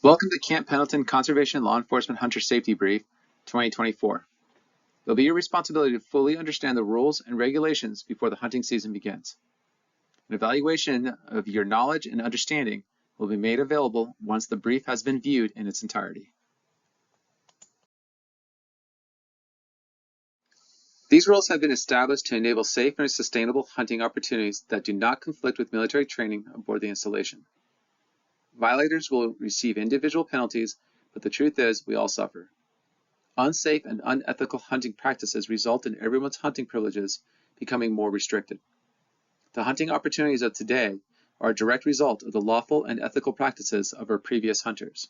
Welcome to Camp Pendleton Conservation Law Enforcement Hunter Safety Brief 2024. It will be your responsibility to fully understand the rules and regulations before the hunting season begins. An evaluation of your knowledge and understanding will be made available once the brief has been viewed in its entirety. These rules have been established to enable safe and sustainable hunting opportunities that do not conflict with military training aboard the installation. Violators will receive individual penalties, but the truth is we all suffer. Unsafe and unethical hunting practices result in everyone's hunting privileges becoming more restricted. The hunting opportunities of today are a direct result of the lawful and ethical practices of our previous hunters.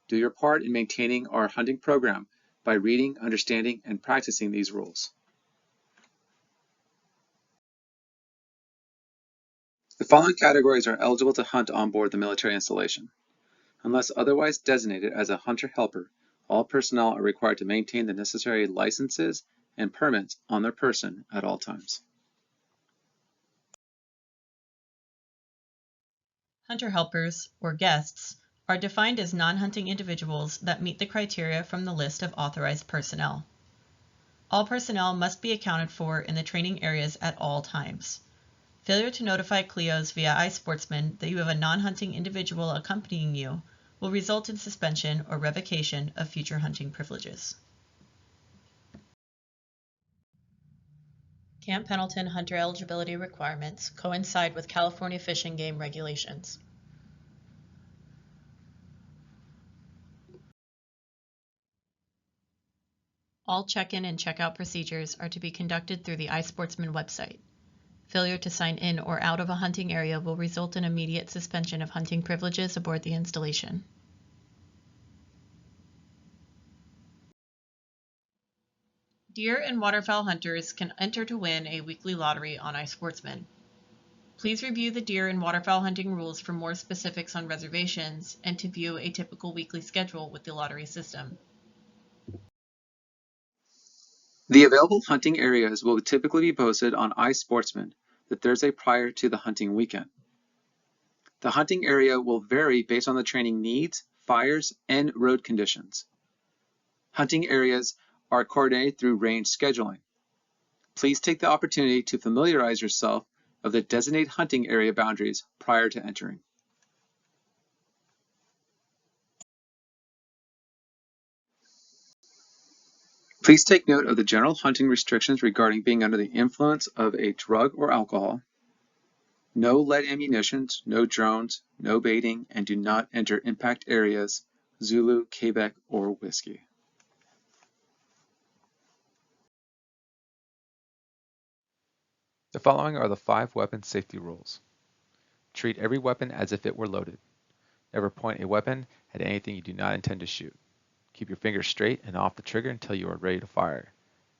Do your part in maintaining our hunting program by reading, understanding, and practicing these rules. The following categories are eligible to hunt on board the military installation. Unless otherwise designated as a hunter helper, all personnel are required to maintain the necessary licenses and permits on their person at all times. Hunter helpers, or guests, are defined as non-hunting individuals that meet the criteria from the list of authorized personnel. All personnel must be accounted for in the training areas at all times. Failure to notify CLEOs via iSportsman that you have a non-hunting individual accompanying you will result in suspension or revocation of future hunting privileges. Camp Pendleton hunter eligibility requirements coincide with California Fish and Game regulations. All check-in and check-out procedures are to be conducted through the iSportsman website. Failure to sign in or out of a hunting area will result in immediate suspension of hunting privileges aboard the installation. Deer and waterfowl hunters can enter to win a weekly lottery on iSportsman. Please review the deer and waterfowl hunting rules for more specifics on reservations and to view a typical weekly schedule with the lottery system. The available hunting areas will typically be posted on iSportsman the Thursday prior to the hunting weekend. The hunting area will vary based on the training needs, fires, and road conditions. Hunting areas are coordinated through range scheduling. Please take the opportunity to familiarize yourself of the designated hunting area boundaries prior to entering. Please take note of the general hunting restrictions regarding being under the influence of a drug or alcohol. No lead ammunitions, no drones, no baiting, and do not enter impact areas, Zulu, Quebec, or whiskey. The following are the 5 weapon safety rules. Treat every weapon as if it were loaded. Never point a weapon at anything you do not intend to shoot. Keep your fingers straight and off the trigger until you are ready to fire.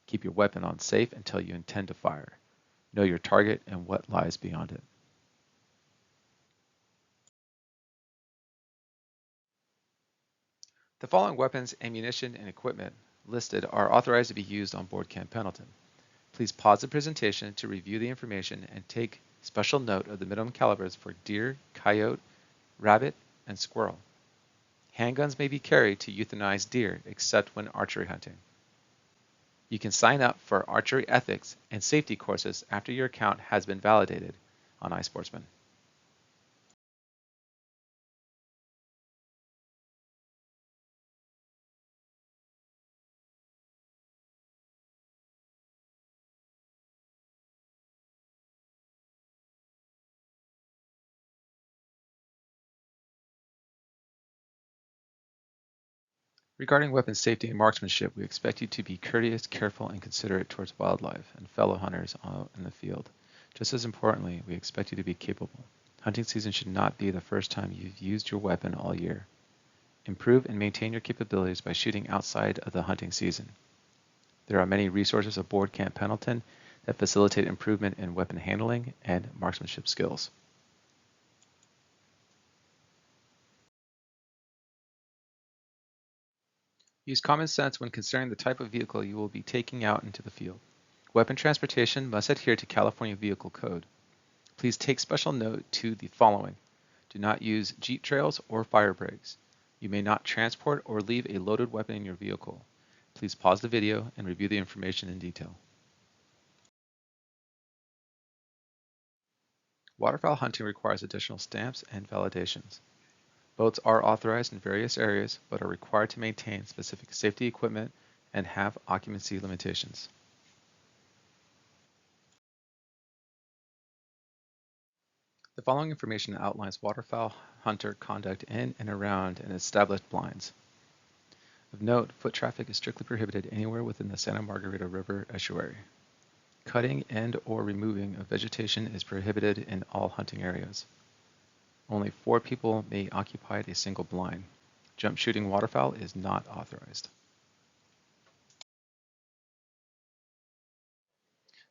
Keep your weapon on safe until you intend to fire. Know your target and what lies beyond it. The following weapons, ammunition, and equipment listed are authorized to be used on board Camp Pendleton. Please pause the presentation to review the information and take special note of the minimum calibers for deer, coyote, rabbit, and squirrel. Handguns may be carried to euthanize deer except when archery hunting. You can sign up for archery ethics and safety courses after your account has been validated on iSportsman. Regarding weapon safety and marksmanship, we expect you to be courteous, careful, and considerate towards wildlife and fellow hunters out in the field. Just as importantly, we expect you to be capable. Hunting season should not be the first time you've used your weapon all year. Improve and maintain your capabilities by shooting outside of the hunting season. There are many resources aboard Camp Pendleton that facilitate improvement in weapon handling and marksmanship skills. Use common sense when considering the type of vehicle you will be taking out into the field. Weapon transportation must adhere to California Vehicle Code. Please take special note to the following. Do not use jeep trails or fire breaks. You may not transport or leave a loaded weapon in your vehicle. Please pause the video and review the information in detail. Waterfowl hunting requires additional stamps and validations. Boats are authorized in various areas, but are required to maintain specific safety equipment and have occupancy limitations. The following information outlines waterfowl hunter conduct in and around an established blinds. Of note, foot traffic is strictly prohibited anywhere within the Santa Margarita River estuary. Cutting and/or removing of vegetation is prohibited in all hunting areas. Only 4 people may occupy a single blind. Jump shooting waterfowl is not authorized.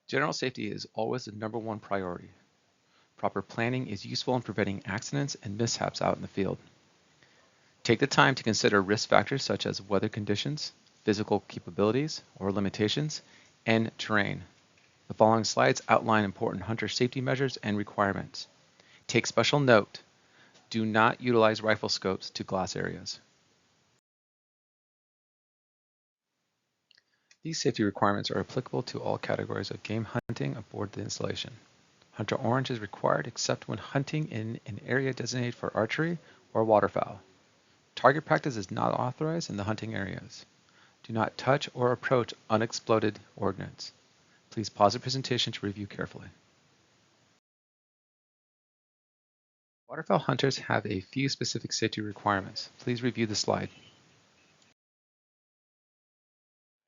General safety is always the #1 priority. Proper planning is useful in preventing accidents and mishaps out in the field. Take the time to consider risk factors such as weather conditions, physical capabilities or limitations, and terrain. The following slides outline important hunter safety measures and requirements. Take special note. Do not utilize rifle scopes to glass areas. These safety requirements are applicable to all categories of game hunting aboard the installation. Hunter orange is required except when hunting in an area designated for archery or waterfowl. Target practice is not authorized in the hunting areas. Do not touch or approach unexploded ordnance. Please pause the presentation to review carefully. Waterfowl hunters have a few specific safety requirements. Please review the slide.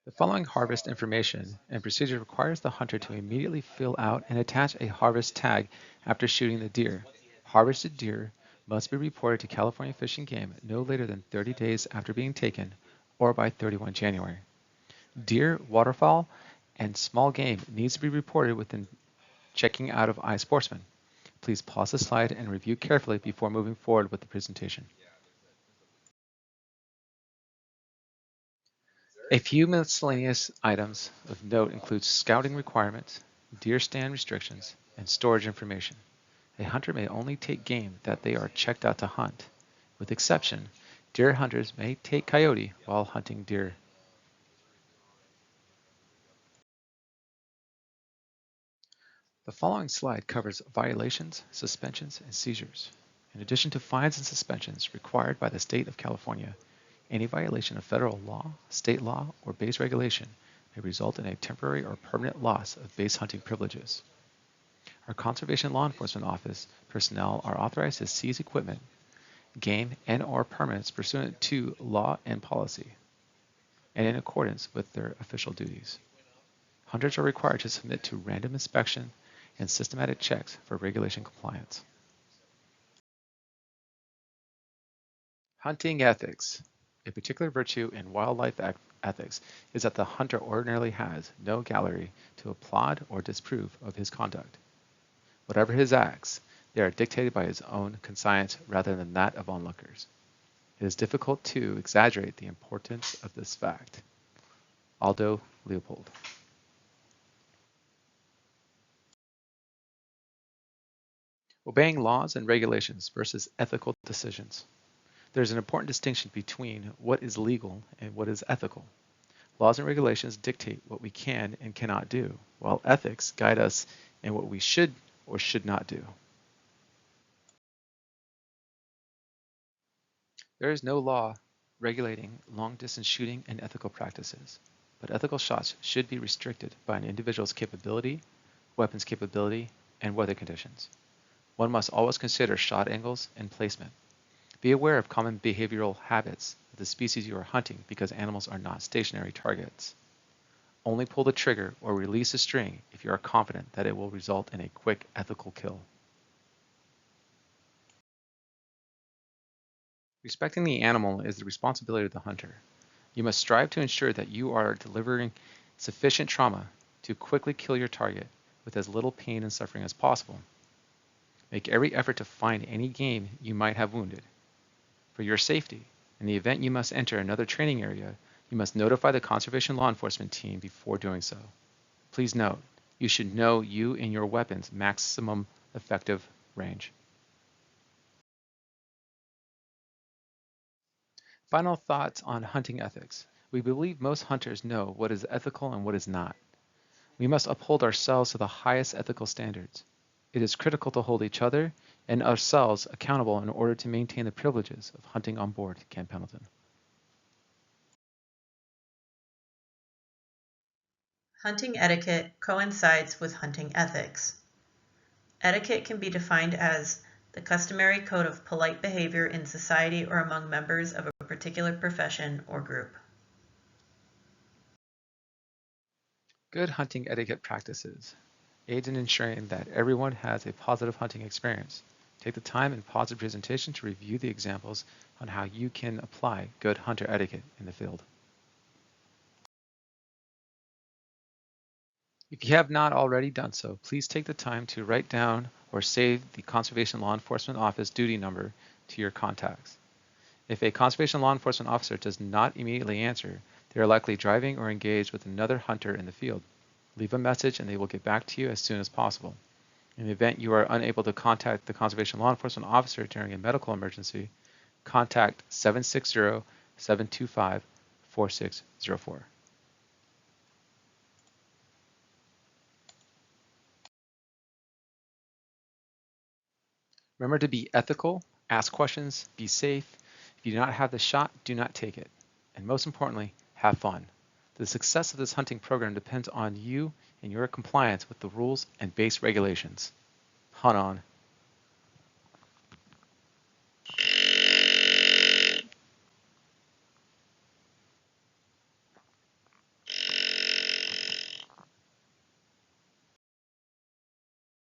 The following harvest information and procedure requires the hunter to immediately fill out and attach a harvest tag after shooting the deer. Harvested deer must be reported to California Fish and Game no later than 30 days after being taken or by 31 January. Deer, waterfowl, and small game needs to be reported within checking out of iSportsman. Please pause the slide and review carefully before moving forward with the presentation. A few miscellaneous items of note include scouting requirements, deer stand restrictions, and storage information. A hunter may only take game that they are checked out to hunt. With exception, deer hunters may take coyote while hunting deer. The following slide covers violations, suspensions, and seizures. In addition to fines and suspensions required by the state of California, any violation of federal law, state law, or base regulation may result in a temporary or permanent loss of base hunting privileges. Our Conservation Law Enforcement Office personnel are authorized to seize equipment, game, and/or permits pursuant to law and policy, and in accordance with their official duties. Hunters are required to submit to random inspection and systematic checks for regulation compliance. Hunting ethics. A particular virtue in wildlife ethics is that the hunter ordinarily has no gallery to applaud or disapprove of his conduct. Whatever his acts, they are dictated by his own conscience rather than that of onlookers. It is difficult to exaggerate the importance of this fact. Aldo Leopold. Obeying laws and regulations versus ethical decisions. There's an important distinction between what is legal and what is ethical. Laws and regulations dictate what we can and cannot do, while ethics guide us in what we should or should not do. There is no law regulating long-distance shooting and ethical practices, but ethical shots should be restricted by an individual's capability, weapons capability, and weather conditions. One must always consider shot angles and placement. Be aware of common behavioral habits of the species you are hunting because animals are not stationary targets. Only pull the trigger or release the string if you are confident that it will result in a quick, ethical kill. Respecting the animal is the responsibility of the hunter. You must strive to ensure that you are delivering sufficient trauma to quickly kill your target with as little pain and suffering as possible. Make every effort to find any game you might have wounded. For your safety, in the event you must enter another training area, you must notify the conservation law enforcement team before doing so. Please note, you should know you and your weapon's maximum effective range. Final thoughts on hunting ethics. We believe most hunters know what is ethical and what is not. We must uphold ourselves to the highest ethical standards. It is critical to hold each other and ourselves accountable in order to maintain the privileges of hunting on board Camp Pendleton. Hunting etiquette coincides with hunting ethics. Etiquette can be defined as the customary code of polite behavior in society or among members of a particular profession or group. Good hunting etiquette practices aids in ensuring that everyone has a positive hunting experience. Take the time and pause the presentation to review the examples on how you can apply good hunter etiquette in the field. If you have not already done so, please take the time to write down or save the Conservation Law Enforcement Office duty number to your contacts. If a conservation law enforcement officer does not immediately answer, they are likely driving or engaged with another hunter in the field. Leave a message and they will get back to you as soon as possible. In the event you are unable to contact the conservation law enforcement officer during a medical emergency, contact 760-725-4604. Remember to be ethical, ask questions, be safe. If you do not have the shot, do not take it. And most importantly, have fun. The success of this hunting program depends on you and your compliance with the rules and base regulations. Hunt on.